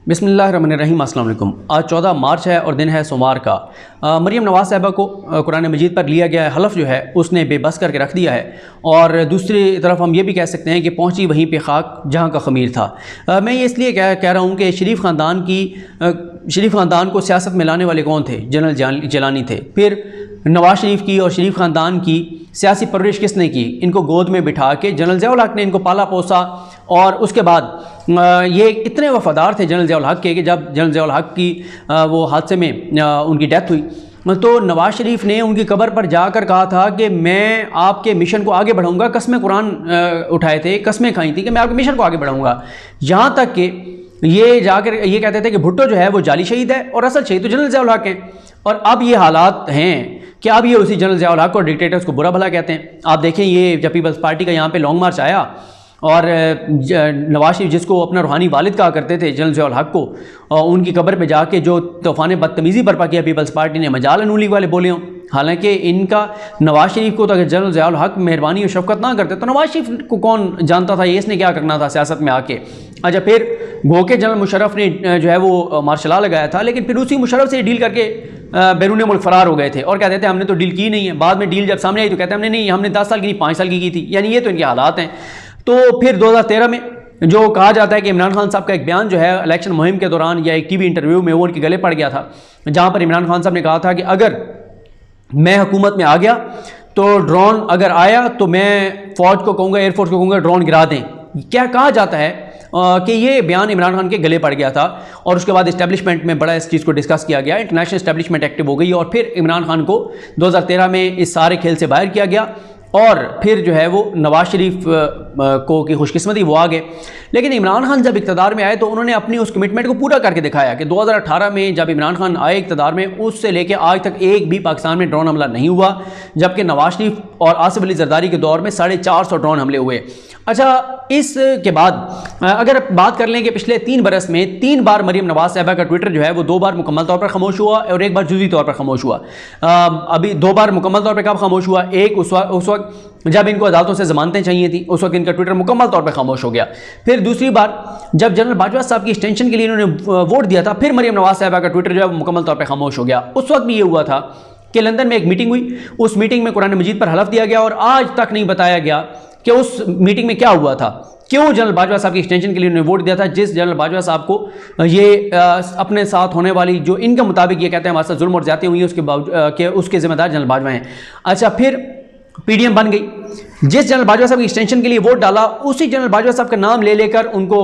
बिस्मिल्लाहिर्रहमानिर्रहीम। अस्सलाम वालेकुम। आज 14 मार्च है और दिन है सोमवार का। मरियम नवाज़ साहिबा को कुरान मजीद पर लिया गया हलफ जो है उसने बेबस करके रख दिया है, और दूसरी तरफ हम ये भी कह सकते हैं कि पहुंची वहीं पे खाक जहां का ख़मीर था। मैं ये इसलिए कह रहा हूँ कि शरीफ ख़ानदान को सियासत में लाने वाले कौन थे? जनरल जिलानी थे। फिर नवाज़ शरीफ की और शरीफ ख़ानदान की सियासी परवरिश किसने की? इनको गोद में बिठा के जनरल ज़िया उल हक़ ने इनको पाला पोसा, और उसके बाद ये इतने वफ़ादार थे जनरल ज़िया उल हक़ के कि जब जनरल ज़िया उल हक़ की वो हादसे में उनकी डेथ हुई तो नवाज़ शरीफ ने उनकी कब्र पर जाकर कहा था कि मैं आपके मिशन को आगे बढ़ाऊंगा। कस्में कुरान उठाए थे, कस्में खाई थी कि मैं आपके मिशन को आगे बढ़ाऊंगा। यहाँ तक कि ये जाकर ये कहते थे कि भुट्टो जो है वो जाली शहीद है और असल शहीद तो जनरल ज़िया उल हक़ है। और अब ये हालात हैं कि अब ये उसी जनरल ज़िया उल हक़ और डिक्टेटर्स को बुरा भला कहते हैं। आप देखें, ये जब पीपल्स पार्टी का यहाँ पे लॉन्ग मार्च आया और नवाज शरीफ जिसको अपना रूहानी वालिद कहा करते थे जनरल ज़िया उल हक़ को, और उनकी कब्र पे जाके जो तूफ़ान बदतमीज़ी बर्पा किया पीपल्स पार्टी ने, मजाल नून लीग वाले बोले हों। हालांकि इनका नवाज शरीफ को तो अगर जनरल ज़िया उल हक़ मेहरबानी और शफ़क़त ना करते तो नवाज शरीफ को कौन जानता था ये इसने क्या करना था सियासत में आके। अच्छा, फिर गो के जनरल मुशर्रफ ने जो है वो मार्शल लॉ लगाया था, लेकिन फिर उसी मुशर्रफ से डील करके बैरून मुल्क फ़रार हो गए थे और कहते थे हमने तो डील की नहीं है। बाद में डील जब सामने आई तो कहते हमने नहीं, हमने 10 साल की नहीं 5 साल की थी। यानी ये तो इनके हालात हैं। तो फिर 2013 में जो कहा जाता है कि इमरान खान साहब का एक बयान जो है इलेक्शन मुहिम के दौरान या एक टीवी इंटरव्यू में वो उनके गले पड़ गया था, जहां पर इमरान खान साहब ने कहा था कि अगर मैं हुकूमत में आ गया तो ड्रोन अगर आया तो मैं फौज को कहूँगा, एयरफोर्स को कहूँगा ड्रोन गिरा दें। क्या कहा जाता है कि ये बयान इमरान खान के गले पड़ गया था, और उसके बाद इस्टेब्लिशमेंट में बड़ा इस चीज़ को डिस्कस किया गया, इंटरनेशनल इस्टेब्लिशमेंट एक्टिव हो गई और फिर इमरान खान को 2013 में इस सारे खेल से बाहर किया गया। और फिर जो है वो नवाज शरीफ को की खुशकिस्मती वो आ गए। लेकिन इमरान खान जब इक़्तिदार में आए तो उन्होंने अपनी उस कमिटमेंट को पूरा करके दिखाया कि 2018 में जब इमरान खान आए इक़्तिदार में, उससे लेकर आज तक एक भी पाकिस्तान में ड्रोन हमला नहीं हुआ, जबकि नवाज शरीफ और आसिफ अली जरदारी के दौर में 450 ड्रोन हमले हुए। अच्छा, इसके बाद अगर बात कर लें कि पिछले 3 बरस में 3 बार मरियम नवाज साहिबा का ट्विटर जो है वो 2 बार मुकम्मल तौर पर खामोश हुआ और 1 बार जुज़ी तौर पर खामोश हुआ। अभी 2 बार मुकम्मल तौर पर कब खामोश हुआ? एक उस वक्त जब इनको अदालतों से ज़मानतें चाहिए थी, उस वक्त इनका ट्विटर मुकम्मल तौर पर खामोश हो गया। फिर दूसरी बार जब जनरल बाजवा साहब की एक्सटेंशन के लिए इन्होंने वोट दिया था, फिर मरियम नवाज साहिबा का ट्विटर जो है वो मुकम्मल तौर पर खामोश हो गया। उस वक्त भी ये हुआ था कि लंदन में एक मीटिंग हुई, उस मीटिंग में कुरान मजीद पर हलफ दिया गया और आज तक नहीं बताया गया कि उस मीटिंग में क्या हुआ था, क्यों जनरल बाजवा साहब की एक्सटेंशन के लिए उन्होंने वोट दिया था, जिस जनरल बाजवा साहब को ये अपने साथ होने वाली जो इनके मुताबिक ये कहते हैं हमारे साथ जुल्म और ज़्यादती हुई है उसके जिम्मेदार जनरल बाजवा हैं। अच्छा, फिर पीडीएम बन गई। जिस जनरल बाजवा साहब की एक्सटेंशन के लिए वोट डाला उसी जनरल बाजवा साहब का नाम ले लेकर उनको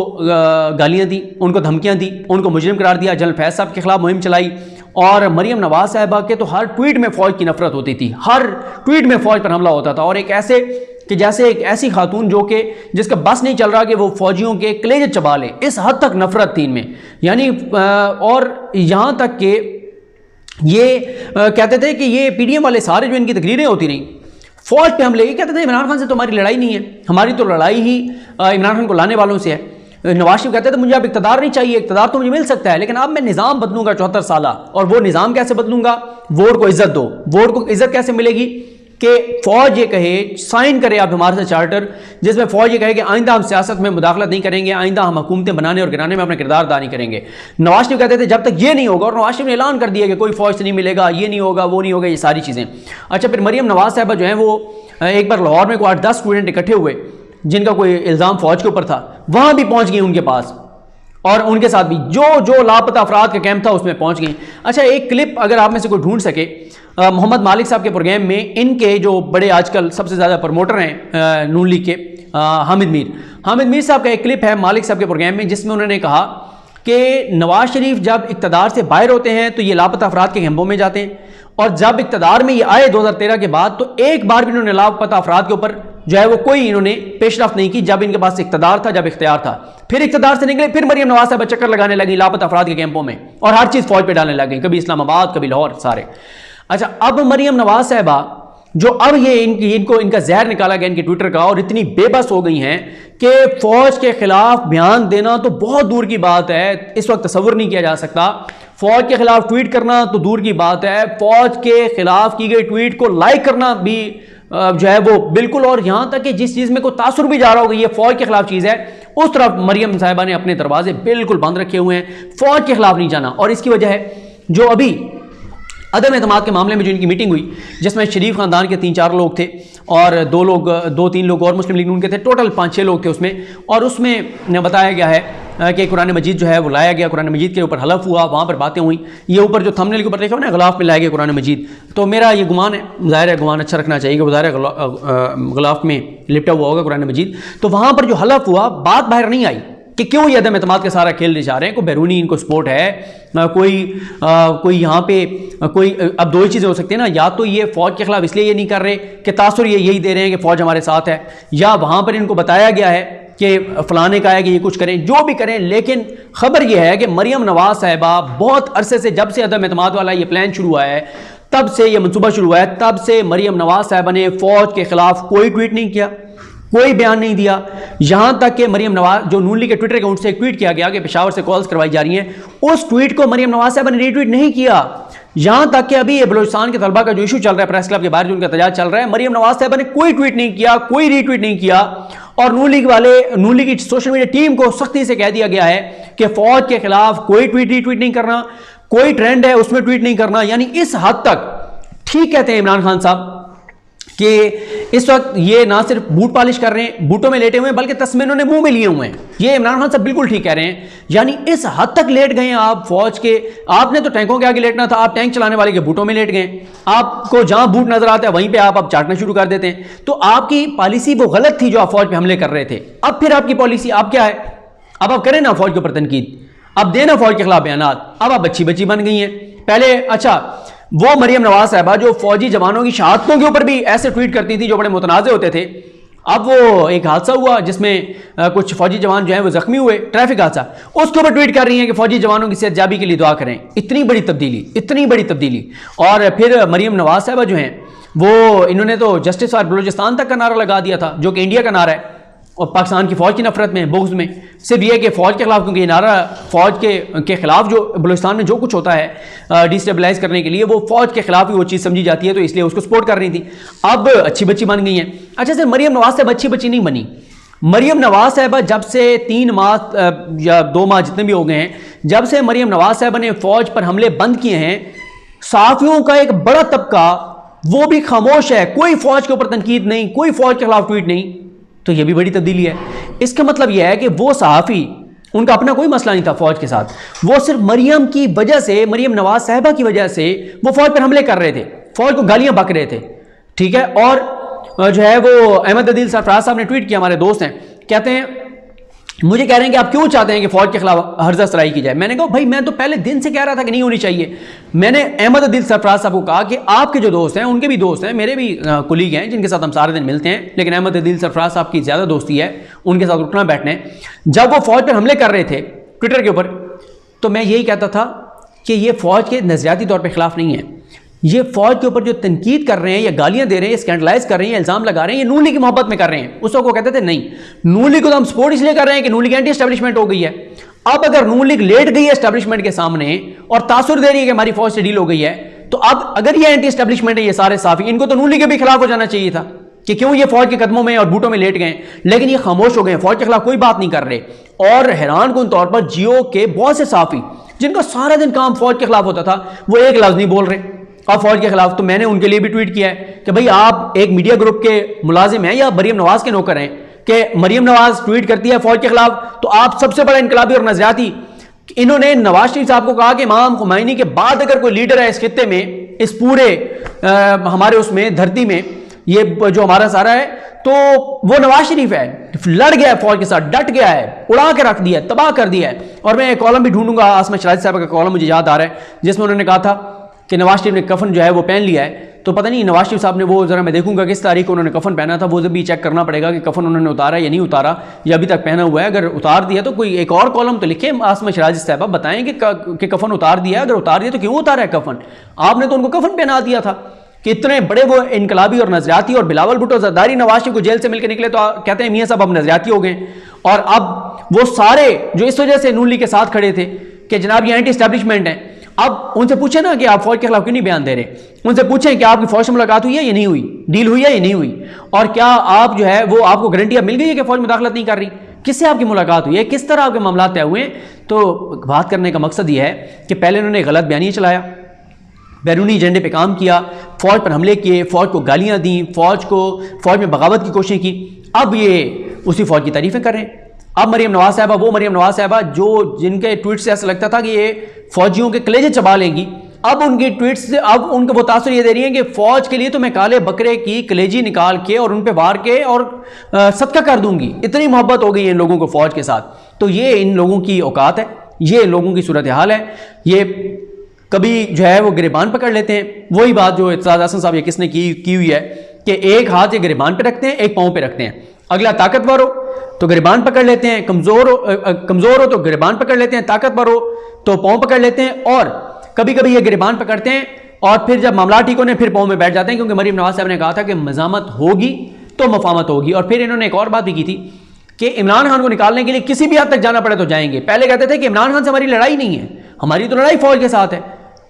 गालियां दी, उनको धमकियां दी, उनको मुजरिम करार दिया, जनरल फैज साहब के खिलाफ मुहिम चलाई। और मरियम नवाज साहिबा के तो हर ट्वीट में फौज की नफरत होती थी, हर ट्वीट में फौज पर हमला होता था, और एक ऐसे कि जैसे एक ऐसी खातून जो कि जिसका बस नहीं चल रहा कि वो फौजियों के कलेजे चबा ले, इस हद तक नफरत थी इनमें। यानी और यहाँ तक कि ये कहते थे कि ये पीडीएम वाले सारे जो इनकी तकरीरें होती रहीं फौज पे हमले, ये कहते थे इमरान खान से तो हमारी लड़ाई नहीं है, हमारी तो लड़ाई ही इमरान खान को लाने वालों से है। नवाज शरीफ कहते थे मुझे अब इक़्तिदार नहीं चाहिए, इक़्तिदार तो मुझे मिल सकता है लेकिन अब मैं निज़ाम बदलूंगा 74 साल। और वो निज़ाम कैसे बदलूंगा? वोट को इज्जत दो। वोट को इज्जत कैसे मिलेगी? कि फौज ये कहे, साइन करे आप हमारे साथ चार्टर, जिसमें फौज ये कहे कि आइंदा हम सियासत में मुदाखलत नहीं करेंगे, आइंदा हम हुकूमतें बनाने और गिराने में अपना किरदार अदा नहीं करेंगे। नवाज शरीफ कहते थे जब तक ये नहीं होगा, और नवाज शरीफ ने ऐलान कर दिया कि कोई फौज से नहीं मिलेगा, ये नहीं होगा, वो नहीं होगा, ये सारी चीज़ें। अच्छा, फिर मरियम नवाज साहिबा जो है वो एक बार लाहौर में कोई 8-10 स्टूडेंट इकट्ठे हुए जिनका कोई इल्ज़ाम फौज के ऊपर था, वहाँ भी पहुँच गई उनके पास, और उनके साथ भी जो लापता अफराद का कैंप था उसमें पहुंच गई। अच्छा, एक क्लिप अगर आप में से कोई ढूंढ सके, मोहम्मद मालिक साहब के प्रोग्राम में इनके जो बड़े आजकल सबसे ज़्यादा प्रमोटर हैं नून लीग के, हामिद मीर साहब का एक क्लिप है मालिक साहब के प्रोग्राम में, जिसमें उन्होंने कहा कि नवाज शरीफ जब इक़्तिदार से बाहर होते हैं तो ये लापता अफराद के कैंपों में जाते हैं, और जब इक़्तिदार में ये आए 2013 के बाद तो एक बार भी इन्होंने लापता अफराद के ऊपर जो है वो कोई इन्होंने पेशरफ्त नहीं की, जब इनके पास इक़्तिदार था, जब इख्तियार था। फिर इक़्तिदार से निकले, फिर मरियम नवाज साहिबा चक्कर लगाने लगी लापता अफराद के कैंपों में और हर चीज़ फौज पे डालने लगी, कभी इस्लामाबाद, कभी लाहौर, सारे। अच्छा, अब मरियम नवाज साहिबा जो अब ये इनका जहर निकाला गया इनके ट्विटर का, और इतनी बेबस हो गई हैं कि फौज के खिलाफ बयान देना तो बहुत दूर की बात है, इस वक्त तस्वुर नहीं किया जा सकता। फौज के खिलाफ ट्वीट करना तो दूर की बात है, फौज के खिलाफ की गई ट्वीट को लाइक करना भी जो है वो बिल्कुल, और यहाँ तक कि जिस चीज़ में कोई तासुर भी जा रहा होगा, ये फौज के खिलाफ चीज़ है, उस तरफ मरियम साहिबा ने अपने दरवाजे बिल्कुल बंद रखे हुए हैं, फौज के खिलाफ नहीं जाना। और इसकी वजह है जो अभी अदम एतमाद के मामले में जो इनकी मीटिंग हुई, जिसमें शरीफ खानदान के 3-4 लोग थे और 2-3 लोग और मुस्लिम लीग नून के थे, टोटल 5-6 लोग थे उसमें। और उसमें बताया गया है कि कुरान मजीद जो है वो लाया गया, कुरान मजीद के ऊपर हलफ हुआ, वहाँ पर बातें हुई। ये ऊपर जो थंबनेल के ऊपर देखा ना, गिलाफ में लाया गया कुरान मजीद, तो मेरा ये गुमान है, ज़ाहिर है गुमान अच्छा रखना चाहिए कि ज़ाहिर है गिलाफ में लिपटा हुआ होगा कुरान मजीद। तो वहाँ पर जो हलफ हुआ, बात बाहर नहीं आई कि क्यों ये अदम एतमाद के सारा खेल जा रहे हैं, कोई बैरूनी इनको सपोर्ट है, कोई यहाँ पे कोई, अब दो ही चीज़ें हो सकती हैं ना, या तो ये फ़ौज के खिलाफ इसलिए ये नहीं कर रहे कि तासुर ये यही दे रहे हैं कि फ़ौज हमारे साथ है, या वहाँ पर इनको बताया गया है कि फ़लाने का है कि ये कुछ करें, जो भी करें। लेकिन ख़बर यह है कि मरियम नवाज़ साहिबा बहुत अरसे से, जब से अदम एतमाद वाला ये प्लान शुरू हुआ है, तब से ये मनसूबा शुरू हुआ है, तब से मरियम नवाज़ साहिबा ने फ़ौज के खिलाफ कोई ट्वीट नहीं किया, कोई बयान नहीं दिया। यहां तक कि मरियम नवाज, जो नून लीग के ट्विटर अकाउंट से एक ट्वीट किया गया कि पेशावर से कॉल्स करवाई जा रही हैं, उस ट्वीट को मरियम नवाज साहब ने रीट्वीट नहीं किया। यहां तक कि अभी ये बलूचिस्तान के तलबा का जो इशू चल रहा है, प्रेस क्लब के बाहर जो उनका एहतजाज चल रहा है, मरियम नवाज साहब ने कोई ट्वीट नहीं किया, कोई रीट्वीट नहीं किया। और नून लीग की सोशल मीडिया टीम को सख्ती से कह दिया गया है कि फौज के खिलाफ कोई ट्वीट रीट्वीट नहीं करना, कोई ट्रेंड है उसमें ट्वीट नहीं करना। यानी इस हद तक ठीक कहते हैं इमरान खान साहब कि इस वक्त ये ना सिर्फ बूट पॉलिश कर रहे हैं, बूटों में लेटे हुए हैं, बल्कि तस्मे इन्होंने मुंह में लिए हुए हैं। ये इमरान खान साहब बिल्कुल ठीक कह रहे हैं। यानी इस हद तक लेट गए हैं आप फौज के, आपने तो टैंकों के आगे लेटना था, आप टैंक चलाने वाले के बूटों में लेट गए। आपको जहां बूट नजर आता है वहीं पे आप चाटना शुरू कर देते हैं। तो आपकी पॉलिसी वो गलत थी जो आप फौज पे हमले कर रहे थे। अब फिर आपकी पॉलिसी अब क्या है? अब आप करें ना फौज के ऊपर तनकीद, अब देना फौज के खिलाफ बयानात। अब आप बच्ची बच्ची बन गई हैं। पहले अच्छा वो मरियम नवाज साहबा जो फौजी जवानों की शहादतों के ऊपर भी ऐसे ट्वीट करती थी जो बड़े मुतनाज़े होते थे, अब वो एक हादसा हुआ जिसमें कुछ फौजी जवान जो हैं वो जख्मी हुए, ट्रैफिक हादसा, उसके ऊपर ट्वीट कर रही हैं कि फौजी जवानों की सेहतयाबी के लिए दुआ करें। इतनी बड़ी तब्दीली, इतनी बड़ी तब्दीली। और फिर मरियम नवाज साहबा जो हैं वो, इन्होंने तो जस्टिस फॉर बलूचिस्तान तक का नारा लगा दिया था, जो कि इंडिया का नारा है, और पाकिस्तान की फ़ौज की नफरत में, बुग़्ज़ में। सिर्फ यह कि फ़ौज के खिलाफ, क्योंकि ये नारा फ़ौज के खिलाफ जो बलूचिस्तान में जो कुछ होता है डिस्टेबलाइज करने के लिए, वो फ़ौज के खिलाफ ही वो चीज़ समझी जाती है, तो इसलिए उसको सपोर्ट कर रही थी। अब अच्छी बच्ची बन गई हैं। अच्छा सर, मरियम नवाज साहब अच्छी बच्ची नहीं बनी। मरियम नवाज साहबा जब से 3 माह या 2 माह जितने भी हो गए हैं, जब से मरियम नवाज साहबा ने फ़ौज पर हमले बंद किए हैं, सहाफ़ियों का एक बड़ा तबका वो भी खामोश है। कोई फ़ौज के ऊपर तनकीद नहीं, कोई फ़ौज के खिलाफ ट्वीट नहीं। तो यह भी बड़ी तब्दीली है। इसका मतलब यह है कि वो सहाफ़ी, उनका अपना कोई मसला नहीं था फौज के साथ, वो सिर्फ मरियम की वजह से, मरियम नवाज साहिबा की वजह से वो फौज पर हमले कर रहे थे, फौज को गालियां बक रहे थे। ठीक है। और जो है वो अहमद अदील सरफराज साहब ने ट्वीट किया, हमारे दोस्त हैं, कहते हैं, मुझे कह रहे हैं कि आप क्यों चाहते हैं कि फौज के खिलाफ हर्जा सराई की जाए। मैंने कहा भाई मैं तो पहले दिन से कह रहा था कि नहीं होनी चाहिए। मैंने अहमद अदील सरफराज साहब को कहा कि आपके जो दोस्त हैं उनके भी दोस्त हैं, मेरे भी कुलीग हैं जिनके साथ हम सारे दिन मिलते हैं, लेकिन अहमद अदील सरफराज साहब की ज़्यादा दोस्ती है, उनके साथ उठना बैठने। जब वो फौज पर हमले कर रहे थे ट्विटर के ऊपर, तो मैं यही कहता था कि ये फौज के नज़रियाती तौर पर खिलाफ नहीं है, ये फौज के ऊपर जो तनकीद कर रहे हैं या गालियां दे रहे हैं, स्कैंडलाइज कर रहे हैं, इल्जाम लगा रहे हैं, ये नून लीग की मोहब्बत में कर रहे हैं। उस वक्त वो कहते थे नहीं, नून लीग को तो हम सपोर्ट इसलिए कर रहे हैं कि नून लीग एंटी एस्टेब्लिशमेंट हो गई है। अब अगर नून लीग लेट गई है एस्टेब्लिशमेंट के सामने और तासुर दे रही है कि हमारी फौज से डील हो गई है, तो अब अगर ये एंटी एस्टेब्लिशमेंट है, ये सारे साफी, इनको तो नून लीग के भी खिलाफ हो जाना चाहिए था कि क्यों ये फौज के कदमों में और बूटों में लेट गए। लेकिन ये खामोश हो गए, फौज के खिलाफ कोई बात नहीं कर रहे। और हैरान कुन तौर पर जियो के बहुत से साफी जिनका सारा दिन काम फौज के खिलाफ होता था, वो एक लफ्ज नहीं बोल रहे अब फौज के खिलाफ। तो मैंने उनके लिए भी ट्वीट किया है कि भाई आप एक मीडिया ग्रुप के मुलाजिम हैं या मरियम नवाज के नौकर हैं, कि मरियम नवाज ट्वीट करती है फौज के खिलाफ, तो आप सबसे बड़ा इनकलाबी और नजरियाती। इन्होंने नवाज शरीफ साहब को कहा कि इमाम खुमैनी के बाद अगर कोई लीडर है इस खित्ते में, इस पूरे हमारे उसमें धरती में, ये जो हमारा सारा है, तो वो नवाज शरीफ है। लड़ गया है फौज के साथ, डट गया है, उड़ा के रख दिया है, तबाह कर दिया है। और मैं एक कॉलम भी ढूंढूंगा, आसमा शराजी साहब का कॉलम मुझे याद आ रहा है, जिसमें उन्होंने कहा था कि नवाज शरीफ ने कफन जो है वो पहन लिया है। तो पता नहीं नवाज शरीफ साहब ने, वो जरा मैं देखूंगा किस तारीख को उन्होंने कफन पहना था, वो जब भी चेक करना पड़ेगा कि कफन उन्होंने उतारा या नहीं उतारा, या अभी तक पहना हुआ है। अगर उतार दिया तो कोई एक और कॉलम तो लिखे आसमा शराजी साहब, बताएं कि कफन उतार दिया। अगर उतार दिया तो क्यों उतारा है कफन? आपने तो उनको कफन पहना दिया था। कि इतने बड़े वो इनकलाबी और नजरियाती, और बिलावल भुट्टो जरदारी नवाज शरीफ को जेल से मिलकर निकले तो कहते हैं मियां साहब अब नजरियाती हो गए। और अब वो सारे जो इस वजह से नून लीग के साथ खड़े थे कि जनाब ये एंटी एस्टेब्लिशमेंट है, अब उनसे पूछे ना कि आप फौज के खिलाफ क्यों नहीं बयान दे रहे, उनसे पूछें कि आपकी फौज से मुलाकात हुई है या नहीं हुई, डील हुई है या नहीं हुई, और क्या आप जो है वो आपको गारंटी अब मिल गई है कि फौज मुदाखलत नहीं कर रही, किससे आपकी मुलाकात हुई है, किस तरह आपके मामला तय हुए। तो बात करने का मकसद यह है कि पहले उन्होंने गलत बयानी चलाया, बैरूनी एजेंडे पे काम किया, फौज पर हमले किए, फौज को गालियां दी, फौज में बगावत की कोशिश की। अब ये उसी फौज की तारीफें कर रहे हैं। अब मरियम नवाज साहबा, वो मरियम नवाज साहबा जो जिनके ट्वीट से ऐसा लगता था कि ये फौजियों के कलेजे चबा लेंगी, अब उनके ट्वीट्स से अब उनको वो तासुर ये दे रही है कि फौज के लिए तो मैं काले बकरे की कलेजी निकाल के और उन पे वार के और सदका कर दूंगी। इतनी मोहब्बत हो गई है इन लोगों को फौज के साथ। तो ये इन लोगों की औकात है, ये इन लोगों की सूरत हाल है। ये कभी जो है वो गिरबान पकड़ लेते हैं, वही बात जो इत्तेज़ाद हसन साहब ये किसने की हुई है कि एक हाथ ये गिरबान पे रखते हैं, एक पाँव पे रखते हैं। अगला ताकतवर हो तो गिरबान पकड़ लेते हैं, कमजोर हो तो गिरबान पकड़ लेते हैं, ताकतवर हो तो पाँव पकड़ लेते हैं, और कभी कभी ये गिरबान पकड़ते हैं और फिर जब मामला ठीक होने फिर पाँव में बैठ जाते हैं, क्योंकि मरियम नवाज साहब ने कहा था कि मज़ामत होगी तो मफामत होगी। और फिर इन्होंने एक और बात भी की थी कि इमरान खान को निकालने के लिए किसी भी हद तक जाना पड़े तो जाएंगे। पहले कहते थे कि इमरान खान से हमारी लड़ाई नहीं है, हमारी तो लड़ाई फौज के साथ है।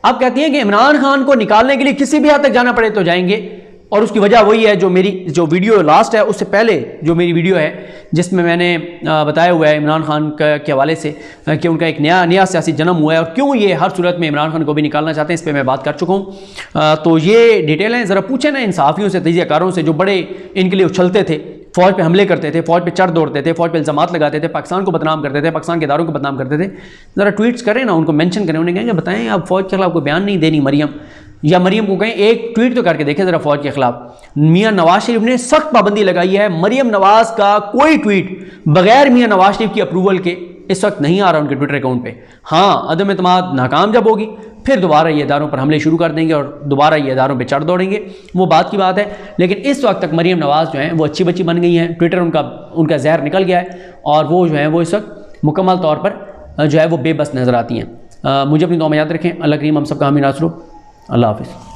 अब कहती हैं कि इमरान खान को निकालने के लिए किसी भी हद तक जाना पड़े तो जाएंगे। और उसकी वजह वही है जो मेरी वीडियो लास्ट है उससे पहले जो मेरी वीडियो है जिसमें मैंने बताया हुआ है इमरान खान के हवाले से कि उनका एक नया सियासी जन्म हुआ है और क्यों ये हर सूरत में इमरान खान को भी निकालना चाहते हैं, इस पर मैं बात कर चुका हूँ। तो ये डिटेल है, ज़रा पूछे ना इंसाफियों से, तजियाकारों से जो बड़े इनके लिए उछलते थे, फौज पे हमले करते थे, फौज पे चढ़ दौड़ते थे, फौज पे इल्ज़ामात लगाते थे, पाकिस्तान को बदनाम करते थे, पाकिस्तान के इदारों को बदनाम करते थे। ज़रा ट्वीट्स करें ना, उनको मेंशन करें, उन्हें कहेंगे बताएं आप फौज के खिलाफ कोई बयान नहीं देनी मरियम, या मरियम को कहें एक ट्वीट तो करके देखें ज़रा फौज के खिलाफ। मियां नवाज शरीफ ने सख्त पाबंदी लगाई है, मरियम नवाज का कोई ट्वीट बगैर मियां नवाज शरीफ की अप्रूवल के इस वक्त नहीं आ रहा उनके ट्विटर अकाउंट पे। हाँ, अदम एतमाद नाकाम जब होगी फिर दोबारा ये इदारों पर हमले शुरू कर देंगे और दोबारा ये इदारों पे चढ़ दौड़ेंगे, वो बात की बात है। लेकिन इस वक्त तक मरियम नवाज जो है वो अच्छी बच्ची बन गई हैं, ट्विटर उनका जहर निकल गया है और वो जो है वो इस वक्त मुकम्मल तौर पर जो है वो बेबस नज़र आती हैं। मुझे अपनी दुआ में याद रखें। अल्लाह करीम हम सबका हामी नासरो। अल्लाह हाफ़िज़।